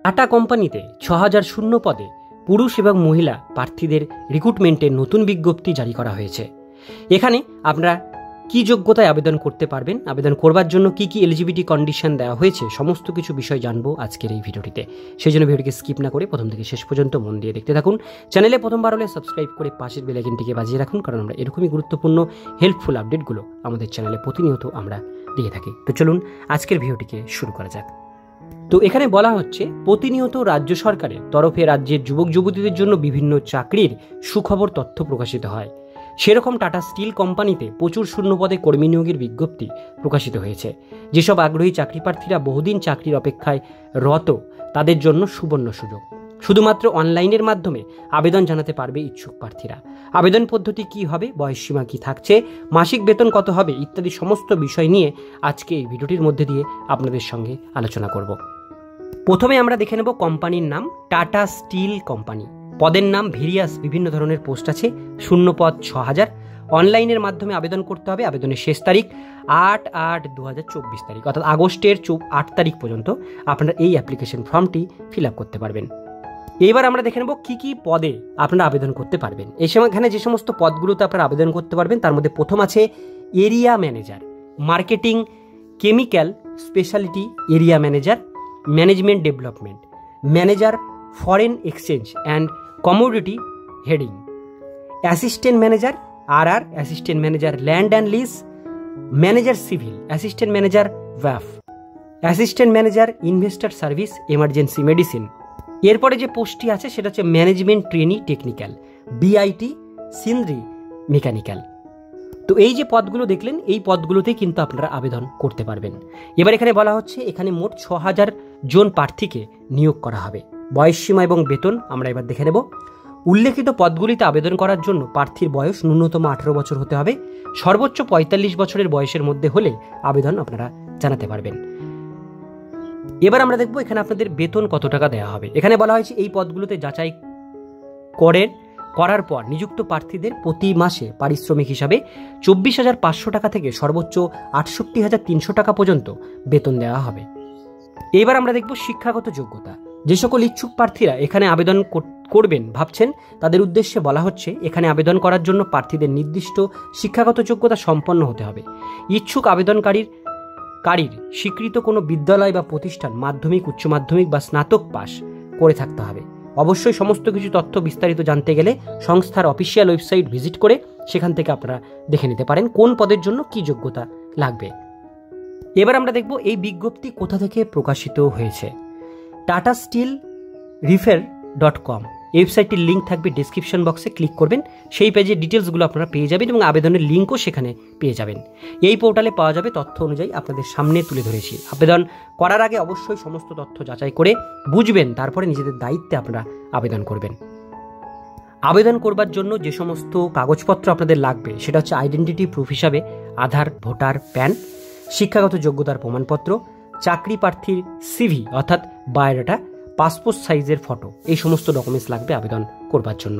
Tata কোম্পানিতে ৬,০০০ শূন্য পদে পুরুষ এবং মহিলা প্রার্থীদের রিক্রুটমেন্টের নতুন বিজ্ঞপ্তি জারি করা হয়েছে। এখানে আপনারা কি যোগ্যতায় আবেদন করতে পারবেন, আবেদন করবার জন্য কি কি এলিজিবিলিটি কন্ডিশন দেওয়া হয়েছে, সমস্ত কিছু বিষয় জানবো আজকের এই ভিডিওটিতে। সেই জন্য ভিডিওটিকে স্কিপ না করে প্রথম থেকে শেষ পর্যন্ত মন দিয়ে দেখতে থাকুন। চ্যানেলে প্রথমবার হলে সাবস্ক্রাইব করে পাশের বেল আইকনটিকে বাজিয়ে রাখুন, কারণ আমরা এরকমই গুরুত্বপূর্ণ হেল্পফুল আপডেটগুলো আমাদের চ্যানেলে প্রতিনিয়ত আমরা দিয়ে থাকি। তো চলুন আজকের ভিডিওটিকে শুরু করা যাক। তো এখানে বলা হচ্ছে, প্রতিনিয়ত রাজ্য সরকারের তরফে রাজ্যের যুবক যুবতীদের জন্য বিভিন্ন চাকরির সুখবর তথ্য প্রকাশিত হয়। সেরকম টাটা স্টিল কোম্পানিতে প্রচুর শূন্যপদে কর্মী নিয়োগের বিজ্ঞপ্তি প্রকাশিত হয়েছে। যেসব আগ্রহী চাকরি প্রার্থীরা বহুদিন চাকরির অপেক্ষায় রত, তাদের জন্য সুবর্ণ সুযোগ। শুধুমাত্র অনলাইনের মাধ্যমে আবেদন জানাতে পারবে ইচ্ছুক প্রার্থীরা। আবেদন পদ্ধতি কি হবে, বয়সসীমা কি থাকছে, মাসিক বেতন কত হবে ইত্যাদি সমস্ত বিষয় নিয়ে আজকে এই ভিডিওটির মধ্যে দিয়ে আপনাদের সঙ্গে আলোচনা করব। প্রথমে আমরা দেখে নেব কোম্পানির নাম, টাটা স্টিল কোম্পানি। পদের নাম ভেরিয়াস, বিভিন্ন ধরনের পোস্ট আছে। শূন্য পদ ৬,০০০। অনলাইনের মাধ্যমে আবেদন করতে হবে। আবেদনের শেষ তারিখ ৮/৮/২০২৪ তারিখ, অর্থাৎ আগস্টের ৮ তারিখ পর্যন্ত আপনারা এই অ্যাপ্লিকেশন ফর্মটি ফিল আপ করতে পারবেন। এবার আমরা দেখে নেব কী কী পদে আপনারা আবেদন করতে পারবেন। এই সময় এখানে যে সমস্ত পদগুলোতে আপনারা আবেদন করতে পারবেন তার মধ্যে প্রথম আছে area manager, marketing chemical speciality area manager, management development, manager foreign exchange and commodity heading, assistant manager আর assistant manager land and lease, manager civil, assistant manager ওয়াফ, assistant manager investor service emergency medicine. এরপরে যে পোস্টটি আছে সেটা হচ্ছে management trainee technical, BIT Sindri mechanical. তো এই যে পদগুলো দেখলেন, এই পদগুলোতেই কিন্তু আপনারা আবেদন করতে পারবেন। এবার এখানে বলা হচ্ছে, এখানে মোট ৬,০০০ জন প্রার্থীকে নিয়োগ করা হবে। বয়সসীমা এবং বেতন আমরা এবার দেখে নেব। উল্লেখিত পদগুলিতে আবেদন করার জন্য প্রার্থীর বয়স ন্যূনতম ১৮ বছর হতে হবে। সর্বোচ্চ ৪৫ বছরের বয়সের মধ্যে হলে আবেদন আপনারা জানাতে পারবেন। এবার আমরা দেখব এখানে আপনাদের বেতন কত টাকা দেওয়া হবে। এখানে বলা হয়েছে, এই পদগুলোতে যাচাই করার পর নিযুক্ত প্রার্থীদের প্রতি মাসে পারিশ্রমিক হিসাবে ২৪,৫০০ টাকা থেকে সর্বোচ্চ ৬৮,৩০০ টাকা পর্যন্ত বেতন দেওয়া হবে। এবার আমরা দেখব শিক্ষাগত যোগ্যতা। যে সকল ইচ্ছুক প্রার্থীরা এখানে আবেদন করবেন ভাবছেন, তাদের উদ্দেশ্যে বলা হচ্ছে, এখানে আবেদন করার জন্য প্রার্থীদের নির্দিষ্ট শিক্ষাগত যোগ্যতা সম্পন্ন হতে হবে। ইচ্ছুক আবেদনকারীর স্বীকৃত কোনো বিদ্যালয় বা প্রতিষ্ঠান মাধ্যমিক, উচ্চ মাধ্যমিক বা স্নাতক পাস করে থাকতে হবে। অবশ্যই সমস্ত কিছু তথ্য বিস্তারিত জানতে গেলে সংস্থার অফিসিয়াল ওয়েবসাইট ভিজিট করে সেখান থেকে আপনারা দেখে নিতে পারেন কোন পদের জন্য কি যোগ্যতা লাগবে। এবার আমরা দেখব এই বিজ্ঞপ্তি কোথা থেকে প্রকাশিত হয়েছে। টাটা স্টিল রিফার.com ওয়েবসাইটটির লিঙ্ক থাকবে ডিসক্রিপশন বক্সে, ক্লিক করবেন, সেই পেজের ডিটেলসগুলো আপনারা পেয়ে যাবেন এবং আবেদনের লিঙ্কও সেখানে পেয়ে যাবেন। এই পোর্টালে পাওয়া যাবে তথ্য অনুযায়ী আপনাদের সামনে তুলে ধরেছি। আবেদন করার আগে অবশ্যই সমস্ত তথ্য যাচাই করে বুঝবেন, তারপরে নিজেদের দায়িত্বে আপনারা আবেদন করবেন। আবেদন করবার জন্য যে সমস্ত কাগজপত্র আপনাদের লাগবে সেটা হচ্ছে আইডেন্টিটি প্রুফ হিসাবে আধার, ভোটার, প্যান, শিক্ষাগত যোগ্যতার প্রমাণপত্র, চাকরি প্রার্থীর সিভি অর্থাৎ বায়োডাটা, পাসপোর্ট সাইজের ফটো, এই সমস্ত ডকুমেন্টস লাগবে আবেদন করবার জন্য।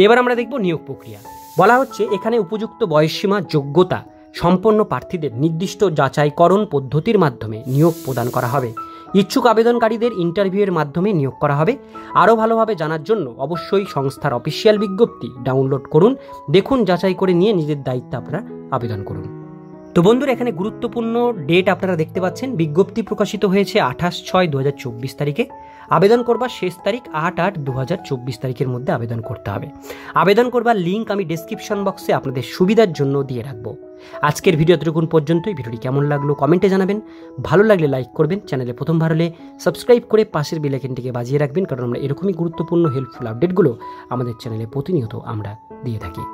এবার আমরা দেখব নিয়োগ প্রক্রিয়া। বলা হচ্ছে, এখানে উপযুক্ত বয়সসীমা যোগ্যতা সম্পন্ন প্রার্থীদের নির্দিষ্ট যাচাইকরণ পদ্ধতির মাধ্যমে নিয়োগ প্রদান করা হবে। ইচ্ছুক আবেদনকারীদের ইন্টারভিউয়ের মাধ্যমে নিয়োগ করা হবে। আরও ভালোভাবে জানার জন্য অবশ্যই সংস্থার অফিসিয়াল বিজ্ঞপ্তি ডাউনলোড করুন, দেখুন, যাচাই করে নিয়ে নিজের দায়িত্বে আপনারা আবেদন করুন। তো বন্ধুরা, এখানে গুরুত্বপূর্ণ ডেট আপনারা দেখতে পাচ্ছেন। বিজ্ঞপ্তি প্রকাশিত হয়েছে ২৮/৬/২০২৪ তারিখে। আবেদন করবার শেষ তারিখ ৮/৮/২০২৪ তারিখের মধ্যে আবেদন করতে হবে। আবেদন করবার লিঙ্ক আমি ডেসক্রিপশন বক্সে আপনাদের সুবিধার জন্য দিয়ে রাখবো। আজকের ভিডিও এতটুকুন পর্যন্তই। ভিডিওটি কেমন লাগলো কমেন্টে জানাবেন, ভালো লাগলে লাইক করবেন, চ্যানেলে প্রথমবার হলে সাবস্ক্রাইব করে পাশের বেল আইকনটিকে বাজিয়ে রাখবেন, কারণ আমরা এরকমই গুরুত্বপূর্ণ হেল্পফুল আপডেটগুলো আমাদের চ্যানেলে প্রতিনিয়ত আমরা দিয়ে থাকি।